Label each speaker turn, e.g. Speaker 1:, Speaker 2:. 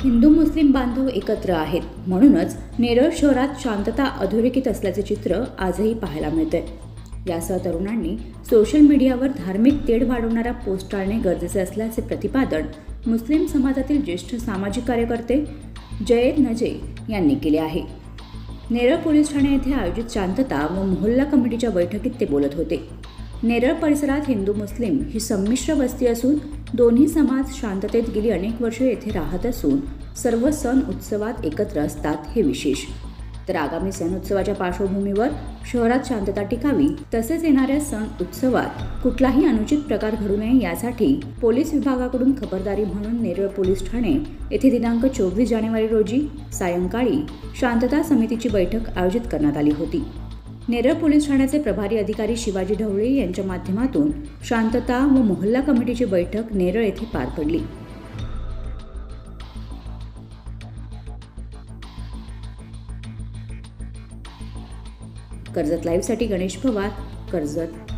Speaker 1: हिंदू मुस्लिम बांधव एकत्र आहेत, म्हणूनच नेरळ शहरात शांतता अधोरेखित असल्याचे चित्र आजही पाहायला मिळते. यासह तरुणांनी सोशल मीडियावर धार्मिक तेढ वाढवणारा पोस्ट टाळणे गरजेचे असल्याचे प्रतिपादन मुस्लिम समाजातील ज्येष्ठ सामाजिक कार्यकर्ते जयेद नजे यांनी केले आहे. नेरळ पोलीस ठाणे येथे आयोजित शांतता व मोहल्ला कमिटीच्या बैठकीत ते बोलत होते. नेरळ परिसरात हिंदू मुस्लिम ही संमिश्र वस्ती असून दोन्ही समाज शांततेत गेली अनेक वर्षे येथे राहत असून सर्व सण उत्सवात एकत्र असतात हे विशेष. तर आगामी सण उत्सवाच्या पार्श्वभूमीवर शहरात शांतता टिकावी, तसेच येणाऱ्या सण उत्सवात कुठलाही अनुचित प्रकार घडू नये यासाठी पोलीस विभागाकडून खबरदारी म्हणून नेरळ पोलीस ठाणे येथे दिनांक 24 जानेवारी रोजी सायंकाळी शांतता समितीची बैठक आयोजित करण्यात आली होती. नेरळ पोलीस ठाण्याचे प्रभारी अधिकारी शिवाजी ढवळे यांच्या माध्यमातून शांतता व मोहल्ला कमिटीची बैठक नेरळ येथे पार पडली. कर्जत लाईव्हसाठी गणेश पवार, कर्जत.